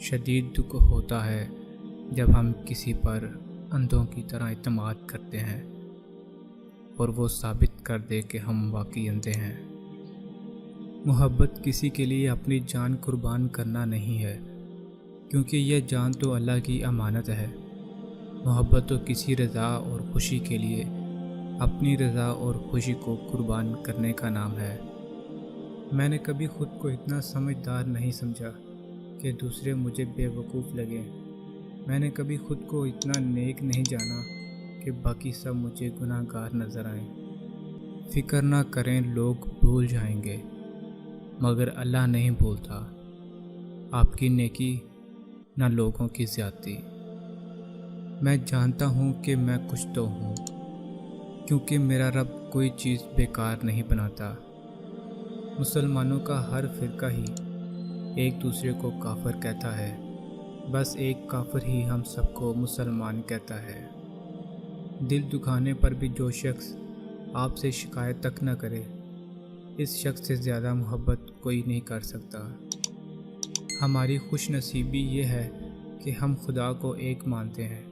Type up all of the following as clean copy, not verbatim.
شدید دکھ ہوتا ہے جب ہم کسی پر اندھوں کی طرح اعتماد کرتے ہیں اور وہ ثابت کر دے کہ ہم واقعی اندھے ہیں۔ محبت کسی کے لیے اپنی جان قربان کرنا نہیں ہے، کیونکہ یہ جان تو اللہ کی امانت ہے۔ محبت تو کسی رضا اور خوشی کے لیے اپنی رضا اور خوشی کو قربان کرنے کا نام ہے۔ میں نے کبھی خود کو اتنا سمجھدار نہیں سمجھا کہ دوسرے مجھے بے وقوف لگیں۔ میں نے کبھی خود کو اتنا نیک نہیں جانا کہ باقی سب مجھے گناہ گار نظر آئیں۔ فکر نہ کریں، لوگ بھول جائیں گے مگر اللہ نہیں بھولتا۔ آپ کی نیکی نہ لوگوں کی زیادتی۔ میں جانتا ہوں کہ میں کچھ تو ہوں، کیونکہ میرا رب کوئی چیز بیکار نہیں بناتا۔ مسلمانوں کا ہر فرقہ ہی ایک دوسرے کو کافر کہتا ہے، بس ایک کافر ہی ہم سب کو مسلمان کہتا ہے۔ دل دکھانے پر بھی جو شخص آپ سے شکایت تک نہ کرے، اس شخص سے زیادہ محبت کوئی نہیں کر سکتا۔ ہماری خوش نصیبی یہ ہے کہ ہم خدا کو ایک مانتے ہیں،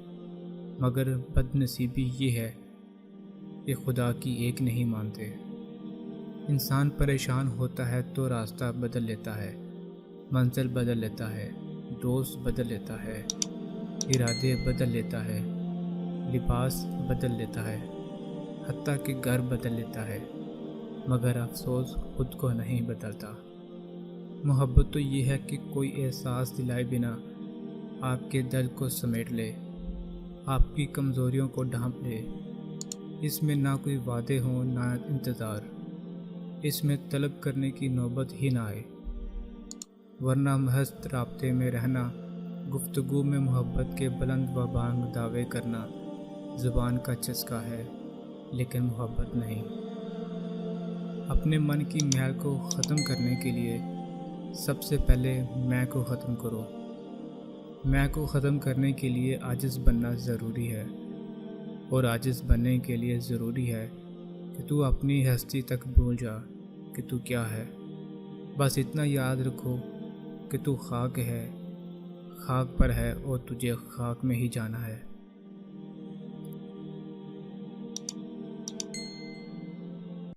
مگر بد نصیبی یہ ہے کہ خدا کی ایک نہیں مانتے۔ انسان پریشان ہوتا ہے تو راستہ بدل لیتا ہے، منزل بدل لیتا ہے، دوست بدل لیتا ہے، ارادے بدل لیتا ہے، لباس بدل لیتا ہے، حتیٰ کہ گھر بدل لیتا ہے، مگر افسوس خود کو نہیں بدلتا۔ محبت تو یہ ہے کہ کوئی احساس دلائے بنا آپ کے دل کو سمیٹ لے، آپ کی کمزوریوں کو ڈھانپ لے۔ اس میں نہ کوئی وعدے ہوں نہ انتظار، اس میں طلب کرنے کی نوبت ہی نہ آئے، ورنہ محض رابطے میں رہنا، گفتگو میں محبت کے بلند و بانگ دعوے کرنا زبان کا چسکا ہے، لیکن محبت نہیں۔ اپنے من کی میل کو ختم کرنے کے لیے سب سے پہلے میں کو ختم کرو۔ میں کو ختم کرنے کے لیے عاجز بننا ضروری ہے، اور عاجز بننے کے لیے ضروری ہے کہ تو اپنی ہستی تک بھول جا کہ تو کیا ہے۔ بس اتنا یاد رکھو کہ تو خاک ہے، خاک پر ہے اور تجھے خاک میں ہی جانا ہے۔